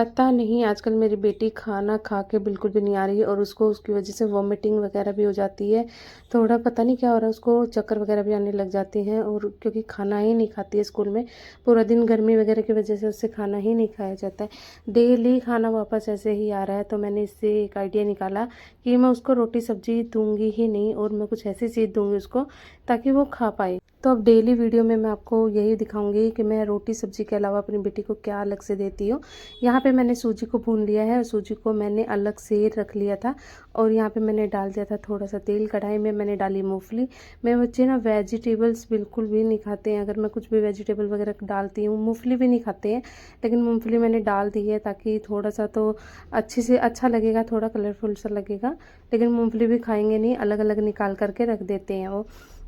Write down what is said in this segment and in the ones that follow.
पता नहीं आजकल मेरी बेटी खाना खा के बिल्कुल भी नहीं आ रही है और उसको उसकी वजह से वॉमिटिंग वगैरह भी हो जाती है। थोड़ा पता नहीं क्या हो रहा है, उसको चक्कर वगैरह भी आने लग जाते हैं और क्योंकि खाना ही नहीं खाती है स्कूल में। पूरा दिन गर्मी वगैरह की वजह से उससे खाना ही नहीं खाया जाता है। डेली खाना वापस ऐसे ही आ रहा है, तो मैंने इससे एक आइडिया निकाला कि मैं उसको रोटी सब्जी दूंगी ही नहीं और मैं कुछ ऐसी चीज़ दूंगी उसको ताकि वो खा पाए। तो अब डेली वीडियो में मैं आपको यही दिखाऊंगी कि मैं रोटी सब्जी के अलावा अपनी बेटी को क्या अलग से देती हूँ। यहाँ पे मैंने सूजी को भून लिया है और सूजी को मैंने अलग से रख लिया था और यहाँ पे मैंने डाल दिया था थोड़ा सा तेल। कढ़ाई में मैंने डाली मूंगफली। मेरे बच्चे ना वेजिटेबल्स बिल्कुल भी नहीं खाते हैं, अगर मैं कुछ भी वेजिटेबल वगैरह डालती हूँ। मूंगफली भी नहीं खाते हैं, लेकिन मूंगफली मैंने डाल दी है ताकि थोड़ा सा तो अच्छे से अच्छा लगेगा, थोड़ा कलरफुल सा लगेगा। लेकिन मूंगफली भी खाएंगे नहीं, अलग अलग निकाल करके रख देते हैं वो।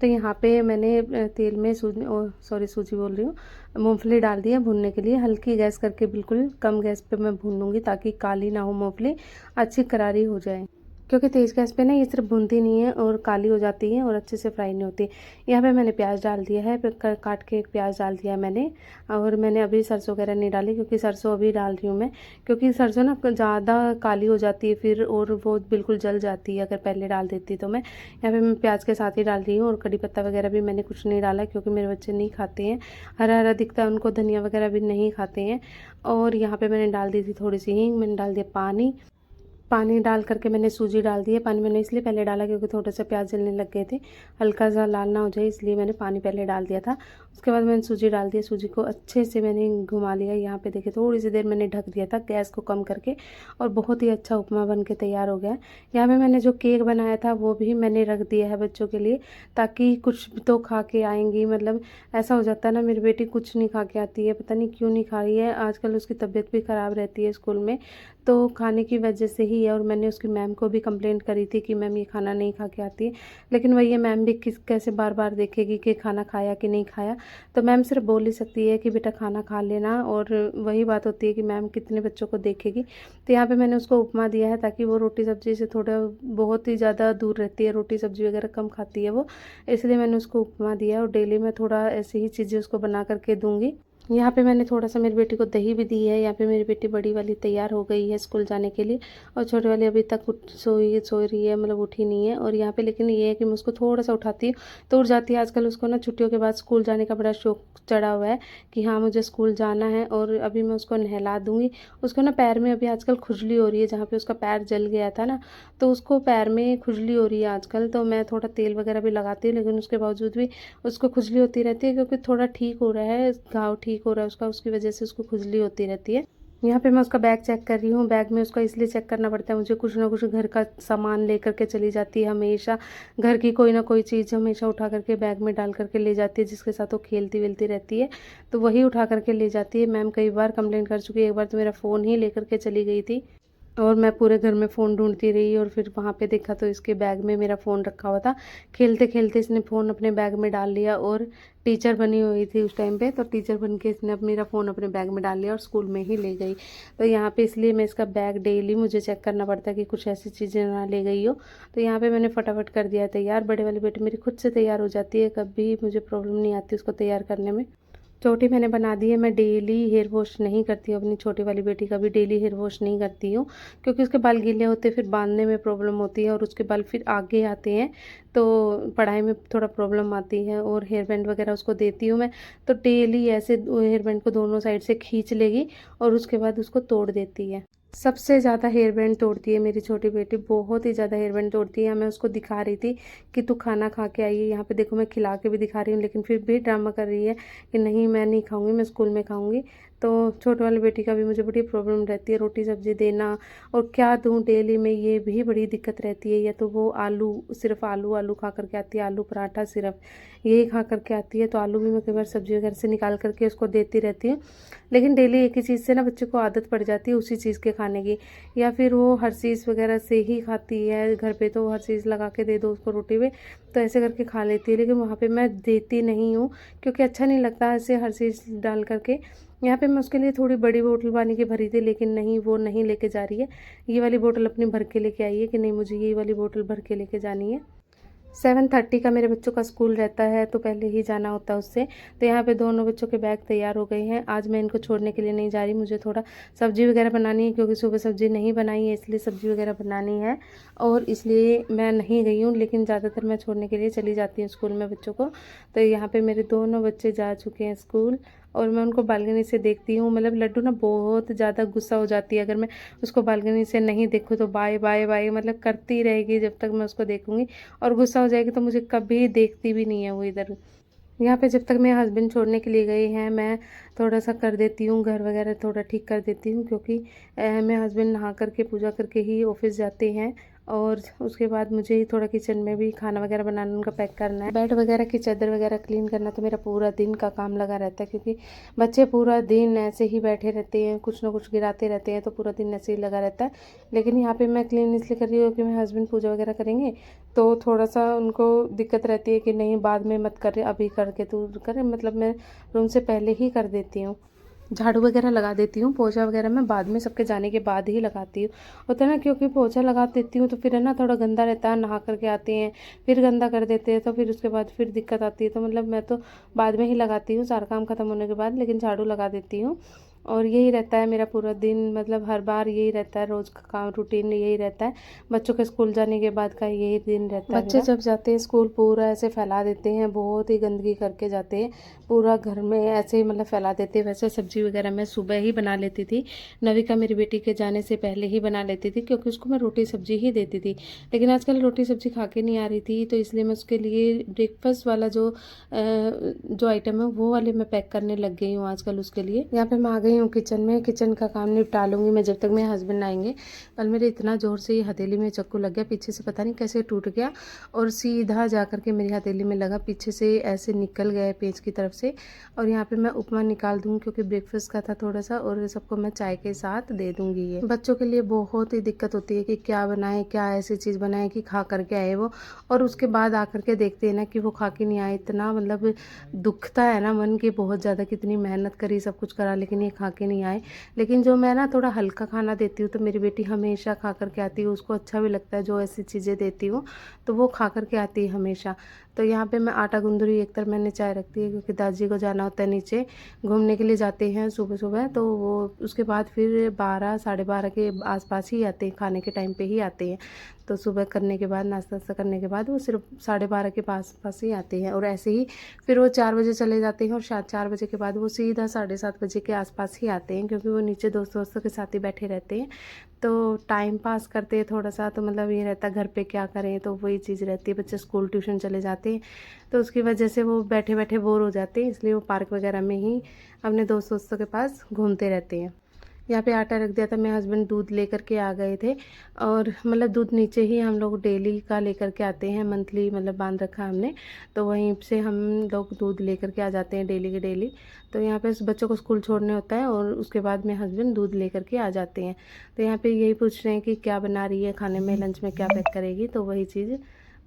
तो यहाँ पे मैंने तेल में सूजी बोल रही हूँ, मूंगफली डाल दी है भूनने के लिए। हल्की गैस करके, बिल्कुल कम गैस पे मैं भून लूँगी ताकि काली ना हो मूंगफली, अच्छी करारी हो जाए। क्योंकि तेज़ गैस पे ना ये सिर्फ भूनती नहीं है और काली हो जाती है और अच्छे से फ्राई नहीं होती। यहाँ पे मैंने प्याज डाल दिया है, फिर काट के एक प्याज डाल दिया मैंने। और मैंने अभी सरसों वगैरह नहीं डाली क्योंकि सरसों अभी डाल रही हूँ मैं, क्योंकि सरसों ना ज़्यादा काली हो जाती है फिर और वो बिल्कुल जल जाती है अगर पहले डाल देती तो मैं। यहाँ पे मैं प्याज के साथ ही डाल रही हूँ और कड़ी पत्ता वगैरह भी मैंने कुछ नहीं डाला क्योंकि मेरे बच्चे नहीं खाते हैं, हरा हरा दिखता है उनको, धनिया वगैरह भी नहीं खाते हैं। और यहाँ पे मैंने डाल दी थी थोड़ी सी हींग, मैंने डाल दिया पानी। पानी डाल करके मैंने सूजी डाल दी है। पानी मैंने इसलिए पहले डाला क्योंकि थोड़ा सा प्याज जलने लग गए थे, हल्का सा लाल ना हो जाए इसलिए मैंने पानी पहले डाल दिया था। उसके बाद मैंने सूजी डाल दिया, सूजी को अच्छे से मैंने घुमा लिया। यहाँ पे देखिए थोड़ी सी देर मैंने ढक दिया था गैस को कम करके और बहुत ही अच्छा उपमा बन के तैयार हो गया। यहाँ पे मैंने जो केक बनाया था वो भी मैंने रख दिया है बच्चों के लिए ताकि कुछ तो खा के आएंगी। मतलब ऐसा हो जाता है ना, मेरी बेटी कुछ नहीं खा के आती है, पता नहीं क्यों नहीं खा रही है। आजकल उसकी तबीयत भी ख़राब रहती है स्कूल में, तो खाने की वजह से ही है। और मैंने उसकी मैम को भी कंप्लेंट करी थी कि मैम ये खाना नहीं खा के आती है, लेकिन वही मैम भी कैसे बार बार देखेगी कि खाना खाया कि नहीं खाया। तो मैम सिर्फ बोल ही सकती है कि बेटा खाना खा लेना, और वही बात होती है कि मैम कितने बच्चों को देखेगी। तो यहाँ पे मैंने उसको उपमा दिया है ताकि वो रोटी सब्जी से थोड़ा बहुत ही ज़्यादा दूर रहती है, रोटी सब्जी वगैरह कम खाती है वो, इसलिए मैंने उसको उपमा दिया। और डेली मैं थोड़ा ऐसी ही चीज़ें उसको बना करके दूँगी। यहाँ पे मैंने थोड़ा सा मेरी बेटी को दही भी दी है। यहाँ पे मेरी बेटी बड़ी वाली तैयार हो गई है स्कूल जाने के लिए और छोटी वाली अभी तक सो रही है, मतलब उठी नहीं है। और यहाँ पे लेकिन ये है कि मैं उसको थोड़ा सा उठाती हूँ तो उठ जाती है। आजकल उसको ना छुट्टियों के बाद स्कूल जाने का बड़ा शौक चढ़ा हुआ है कि हाँ मुझे स्कूल जाना है। और अभी मैं उसको नहला दूँगी। उसको ना पैर में अभी आजकल खुजली हो रही है, जहाँ पे उसका पैर जल गया था ना, तो उसको पैर में खुजली हो रही है आजकल। तो मैं थोड़ा तेल वगैरह भी लगाती हूँ, लेकिन उसके बावजूद भी उसको खुजली होती रहती है क्योंकि थोड़ा ठीक हो रहा है, घाव ठीक हो रहा है उसका, उसकी वजह से उसको खुजली होती रहती है। यहाँ पे मैं उसका बैग चेक कर रही हूँ। बैग में उसका इसलिए चेक करना पड़ता है मुझे, कुछ ना कुछ घर का सामान लेकर के चली जाती है हमेशा। घर की कोई ना कोई चीज़ हमेशा उठा करके बैग में डाल करके ले जाती है, जिसके साथ वो खेलती वेलती रहती है, तो वही उठा करके ले जाती है। मैम कई बार कंप्लेंट कर चुकी है, एक बार तो मेरा फ़ोन ही लेकर के चली गई थी और मैं पूरे घर में फ़ोन ढूंढती रही और फिर वहाँ पे देखा तो इसके बैग में मेरा फ़ोन रखा हुआ था। खेलते खेलते इसने फ़ोन अपने बैग में डाल लिया और टीचर बनी हुई थी उस टाइम पे, तो टीचर बन के इसने अब मेरा फ़ोन अपने बैग में डाल लिया और स्कूल में ही ले गई। तो यहाँ पे इसलिए मैं इसका बैग डेली मुझे चेक करना पड़ता है कि कुछ ऐसी चीज़ें ना ले गई हो। तो यहाँ पे मैंने फटाफट कर दिया तैयार। बड़े वाली बेटी मेरी खुद से तैयार हो जाती है, कभी मुझे प्रॉब्लम नहीं आती उसको तैयार करने में। चोटी मैंने बना दी है। मैं डेली हेयर वॉश नहीं करती हूँ, अपनी छोटी वाली बेटी का भी डेली हेयर वॉश नहीं करती हूँ क्योंकि उसके बाल गीले होते हैं, फिर बांधने में प्रॉब्लम होती है और उसके बाल फिर आगे आते हैं तो पढ़ाई में थोड़ा प्रॉब्लम आती है। और हेयर बैंड वगैरह उसको देती हूँ मैं, तो डेली ऐसे हेयर बैंड को दोनों साइड से खींच लेगी और उसके बाद उसको तोड़ देती है। सबसे ज़्यादा हेयर बैंड तोड़ती है मेरी छोटी बेटी, बहुत ही ज़्यादा हेयर बैंड तोड़ती है। मैं उसको दिखा रही थी कि तू खाना खा के आई है, यहाँ पे देखो मैं खिला के भी दिखा रही हूँ, लेकिन फिर भी ड्रामा कर रही है कि नहीं मैं नहीं खाऊंगी, मैं स्कूल में खाऊंगी। तो छोटे वाली बेटी का भी मुझे बड़ी प्रॉब्लम रहती है, रोटी सब्जी देना और क्या दूँ डेली में, ये भी बड़ी दिक्कत रहती है। या तो वो आलू, सिर्फ आलू आलू खा करके आती है, आलू पराठा सिर्फ यही खा करके आती है। तो आलू भी मैं कई बार सब्जी वगैरह से निकाल करके उसको देती रहती हूँ, लेकिन डेली एक ही चीज़ से ना बच्चे को आदत पड़ जाती है उसी चीज़ के खाने की। या फिर वो हर चीज़ वगैरह से ही खाती है, घर पे तो हर चीज़ लगा के दे दो उसको रोटी में तो ऐसे करके खा लेती है, लेकिन वहाँ पे मैं देती नहीं हूँ क्योंकि अच्छा नहीं लगता ऐसे हर चीज़ डाल करके। यहाँ पे मैं उसके लिए थोड़ी बड़ी बोतल पानी की भरी थी, लेकिन नहीं, वो नहीं लेके जा रही है। ये वाली बोतल अपनी भर के लेके आई है कि नहीं मुझे ये वाली बोतल भर के लेके जानी है। 7:30 का मेरे बच्चों का स्कूल रहता है, तो पहले ही जाना होता है उससे। तो यहाँ पे दोनों बच्चों के बैग तैयार हो गए हैं। आज मैं इनको छोड़ने के लिए नहीं जा रही, मुझे थोड़ा सब्ज़ी वगैरह बनानी है, क्योंकि सुबह सब्ज़ी नहीं बनाई है, इसलिए सब्ज़ी वगैरह बनानी है और इसलिए मैं नहीं गई हूँ। लेकिन ज़्यादातर मैं छोड़ने के लिए चली जाती हूँ स्कूल में बच्चों को। तो यहाँ पर मेरे दोनों बच्चे जा चुके हैं स्कूल और मैं उनको बालकनी से देखती हूँ। मतलब लड्डू ना बहुत ज़्यादा गुस्सा हो जाती है, अगर मैं उसको बालकनी से नहीं देखूँ तो बाय बाय बाय मतलब करती रहेगी जब तक मैं उसको देखूँगी, और गुस्सा हो जाएगी तो मुझे कभी देखती भी नहीं है वो इधर। यहाँ पे जब तक मेरे हस्बैंड छोड़ने के लिए गए हैं, मैं थोड़ा सा कर देती हूँ, घर वगैरह थोड़ा ठीक कर देती हूँ, क्योंकि मेरे हस्बैंड नहा करके पूजा करके ही ऑफिस जाते हैं और उसके बाद मुझे ही थोड़ा किचन में भी खाना वगैरह बनाना, उनका पैक करना है, बेड वगैरह की चादर वगैरह क्लीन करना। तो मेरा पूरा दिन का काम लगा रहता है, क्योंकि बच्चे पूरा दिन ऐसे ही बैठे रहते हैं, कुछ ना कुछ गिराते रहते हैं, तो पूरा दिन ऐसे ही लगा रहता है। लेकिन यहाँ पे मैं क्लीन इसलिए कर रही हूँ कि मेरे हस्बैंड पूजा वगैरह करेंगे, तो थोड़ा सा उनको दिक्कत रहती है कि नहीं बाद में मत कर, अभी करके तू करे, मतलब मैं रूम से पहले ही कर देती हूँ। झाड़ू वगैरह लगा देती हूँ, पोछा वगैरह मैं बाद में सबके जाने के बाद ही लगाती हूँ, होता है ना, क्योंकि पोछा लगा देती हूँ तो फिर है ना थोड़ा गंदा रहता है, नहा करके आते हैं फिर गंदा कर देते हैं, तो फिर उसके बाद फिर दिक्कत आती है। तो मतलब मैं तो बाद में ही लगाती हूँ सारा काम ख़त्म होने के बाद, लेकिन झाड़ू लगा देती हूँ। और यही रहता है मेरा पूरा दिन, मतलब हर बार यही रहता है, रोज़ का काम रूटीन यही रहता है। बच्चों के स्कूल जाने के बाद का यही दिन रहता है। बच्चे जब जाते हैं स्कूल पूरा ऐसे फैला देते हैं, बहुत ही गंदगी करके जाते हैं, पूरा घर में ऐसे ही मतलब फैला देते हैं। वैसे सब्ज़ी वगैरह मैं सुबह ही बना लेती थी, नविका मेरी बेटी के जाने से पहले ही बना लेती थी, क्योंकि उसको मैं रोटी सब्ज़ी ही देती थी। लेकिन आजकल रोटी सब्ज़ी खा के नहीं आ रही थी, तो इसलिए मैं उसके लिए ब्रेकफास्ट वाला जो आइटम है वो वाले मैं पैक करने लग गई हूँ आजकल उसके लिए। यहाँ पे मैं आ गई हूँ किचन में, किचन का काम निपटा लूँगी मैं जब तक मेरे हस्बैंड आएंगे। कल मेरे इतना ज़ोर से ये हथेली में चाकू लग गया, पीछे से पता नहीं कैसे टूट गया और सीधा जा कर के मेरी हथेली में लगा, पीछे से ऐसे निकल गया पेज की तरफ से। और यहाँ पे मैं उपमा निकाल दूँगी, क्योंकि ब्रेकफास्ट का था थोड़ा सा, और सबको मैं चाय के साथ दे दूँगी। ये बच्चों के लिए बहुत ही दिक्कत होती है कि क्या बनाए, क्या ऐसी चीज़ बनाए कि खा करके आए वो, और उसके बाद आकर के देखते हैं ना कि वो खा के नहीं आए। इतना मतलब दुखता है ना मन की बहुत ज़्यादा, कितनी मेहनत करी, सब कुछ करा, लेकिन ये खा के नहीं आए। लेकिन जो मैं ना थोड़ा हल्का खाना देती हूँ तो मेरी बेटी हमेशा खा करके आती है, उसको अच्छा भी लगता है जो ऐसी चीज़ें देती हूँ, तो वो खा करके आती है हमेशा। तो यहाँ पे मैं आटा गूंद रही हूँ, एक तरफ मैंने चाय रखती है, क्योंकि दादी को जाना होता है नीचे, घूमने के लिए जाते हैं सुबह सुबह, तो वो उसके बाद फिर 12 साढ़े 12 के आसपास ही आते हैं, खाने के टाइम पे ही आते हैं। तो सुबह करने के बाद नाश्ता वास्ता करने के बाद वो सिर्फ 12:30 के पास ही आते हैं, और ऐसे ही फिर वो 4 बजे चले जाते हैं, और 4 बजे के बाद वो सीधा 7:30 बजे के आसपास ही आते हैं, क्योंकि वो नीचे दोस्तों के साथ ही बैठे रहते हैं। तो टाइम पास करते हैं थोड़ा सा, तो मतलब ये रहता है घर पे क्या करें, तो वही चीज़ रहती है। बच्चे स्कूल ट्यूशन चले जाते हैं, तो उसकी वजह से वो बैठे बैठे बोर हो जाते हैं, इसलिए वो पार्क वगैरह में ही अपने दोस्तों के पास घूमते रहते हैं। यहाँ पे आटा रख दिया था, मेरे हस्बैंड दूध लेकर के आ गए थे, और मतलब दूध नीचे ही हम लोग डेली का लेकर के आते हैं, मंथली मतलब बांध रखा हमने, तो वहीं से हम लोग दूध लेकर के आ जाते हैं डेली के डेली। तो यहाँ पे बच्चों को स्कूल छोड़ने होता है, और उसके बाद मेरे हस्बैंड दूध लेकर के आ जाते हैं। तो यहाँ पे यही पूछ रहे हैं कि क्या बना रही है खाने में, लंच में क्या पैक करेगी, तो वही चीज़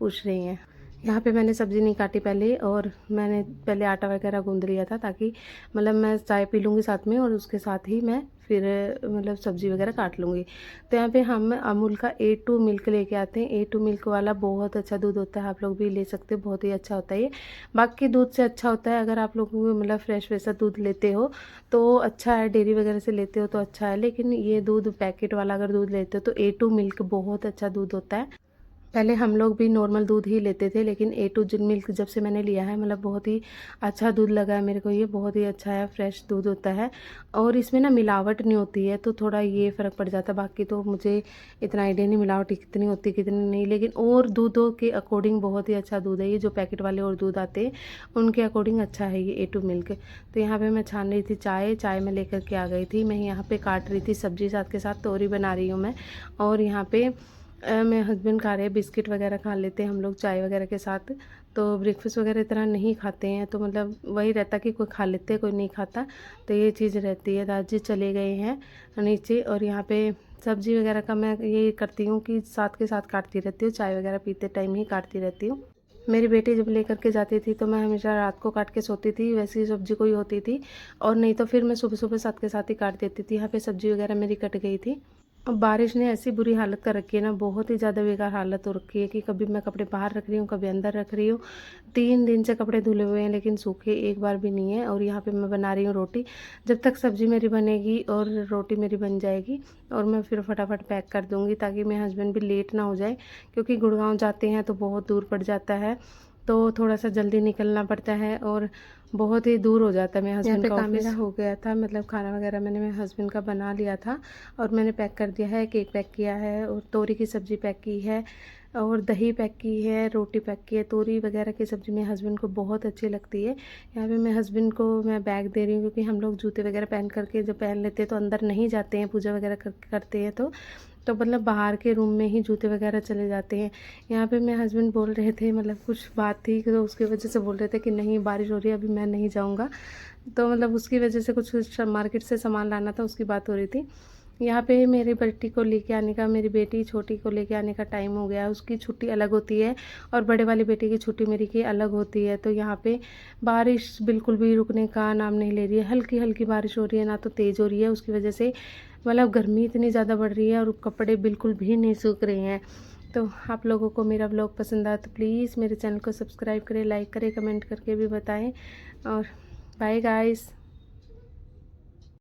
पूछ रही हैं। यहाँ पे मैंने सब्ज़ी नहीं काटी पहले, और मैंने पहले आटा वगैरह गूंद लिया था, ताकि मतलब मैं चाय पी लूँगी साथ में, और उसके साथ ही मैं फिर मतलब सब्ज़ी वगैरह काट लूँगी। तो यहाँ पे हम अमूल का A2 मिल्क लेके आते हैं। A2 मिल्क वाला बहुत अच्छा दूध होता है, आप लोग भी ले सकते हो, बहुत ही अच्छा होता है ये। बाकी दूध से अच्छा होता है, अगर आप लोग मतलब फ्रेश वैसा दूध लेते हो तो अच्छा है, डेयरी वगैरह से लेते हो तो अच्छा है, लेकिन ये दूध पैकेट वाला अगर दूध लेते हो तो A2 मिल्क बहुत अच्छा दूध होता है। पहले हम लोग भी नॉर्मल दूध ही लेते थे, लेकिन A2 जिन मिल्क जब से मैंने लिया है, मतलब बहुत ही अच्छा दूध लगा है मेरे को, ये बहुत ही अच्छा है, फ्रेश दूध होता है, और इसमें ना मिलावट नहीं होती है, तो थोड़ा ये फ़र्क पड़ जाता है। बाकी तो मुझे इतना आइडिया नहीं मिलावट कितनी होती कितनी नहीं, लेकिन और दूधों के अकॉर्डिंग बहुत ही अच्छा दूध है ये, जो पैकेट वाले और दूध आते हैं उनके अकॉर्डिंग अच्छा है ये A2 मिल्क। तो यहाँ पर मैं छान रही थी चाय में लेकर के आ गई थी, मैं यहाँ पर काट रही थी सब्ज़ी, साथ के साथ तोरी बना रही हूँ मैं। और यहाँ पर मेरे हस्बैंड खा रहे हैं, बिस्किट वगैरह खा लेते हैं हम लोग चाय वगैरह के साथ, तो ब्रेकफास्ट वगैरह इतना नहीं खाते हैं, तो मतलब वही रहता कि कोई खा लेते हैं कोई नहीं खाता, तो ये चीज़ रहती है। दादाजी चले गए हैं नीचे, और यहाँ पे सब्ज़ी वगैरह का मैं ये करती हूँ कि साथ के साथ काटती रहती हूँ, चाय वगैरह पीते टाइम ही काटती रहती हूँ। मेरी बेटी जब लेकर के जाती थी तो मैं हमेशा रात को काट के सोती थी, वैसी सब्ज़ी कोई होती थी, और नहीं तो फिर मैं सुबह सुबह साथ के साथ ही काट देती थी। यहाँ पे सब्ज़ी वगैरह मेरी कट गई थी। अब बारिश ने ऐसी बुरी हालत कर रखी है ना, बहुत ही ज़्यादा बेकार हालत हो रखी है कि कभी मैं कपड़े बाहर रख रही हूँ, कभी अंदर रख रही हूँ। 3 दिन से कपड़े धुले हुए हैं लेकिन सूखे एक बार भी नहीं है। और यहाँ पे मैं बना रही हूँ रोटी। जब तक सब्ज़ी मेरी बनेगी और रोटी मेरी बन जाएगी और मैं फिर फटाफट पैक कर दूँगी, ताकि मेरे हस्बैंड भी लेट ना हो जाए, क्योंकि गुड़गांव जाते हैं तो बहुत दूर पड़ जाता है, तो थोड़ा सा जल्दी निकलना पड़ता है और बहुत ही दूर हो जाता है मेरे हस्बैंड का ऑफिस। मेरा हो गया था, मतलब खाना वगैरह मैंने मेरे हस्बैंड का बना लिया था और मैंने पैक कर दिया है। केक पैक किया है और तोरी की सब्ज़ी पैक की है और दही पैक की है, रोटी पैक की है। तोरी वगैरह की सब्ज़ी मेरे हस्बैंड को बहुत अच्छी लगती है। यहाँ पे मेरे हस्बैंड को मैं बैग दे रही हूँ, क्योंकि हम लोग जूते वगैरह पहन करके जब पहन लेते हैं तो अंदर नहीं जाते हैं, पूजा वगैरह करते हैं तो मतलब बाहर के रूम में ही जूते वगैरह चले जाते हैं। यहाँ पे मेरे हस्बैंड बोल रहे थे, मतलब कुछ बात थी तो उसकी वजह से बोल रहे थे कि नहीं बारिश हो रही है, अभी मैं नहीं जाऊँगा। तो मतलब उसकी वजह से कुछ मार्केट से सामान लाना था, उसकी बात हो रही थी। यहाँ पे मेरी बेटी को लेके आने का, मेरी बेटी छोटी को लेके आने का टाइम हो गया है। उसकी छुट्टी अलग होती है और बड़े वाली बेटी की छुट्टी मेरी की अलग होती है। तो यहाँ पे बारिश बिल्कुल भी रुकने का नाम नहीं ले रही है। हल्की हल्की बारिश हो रही है, ना तो तेज़ हो रही है। उसकी वजह से मतलब गर्मी इतनी ज़्यादा बढ़ रही है और कपड़े बिल्कुल भी नहीं सूख रहे हैं। तो आप लोगों को मेरा ब्लॉग पसंद आया तो प्लीज़ मेरे चैनल को सब्सक्राइब करें, लाइक करें, कमेंट करके भी बताएं। और बाय गाइस।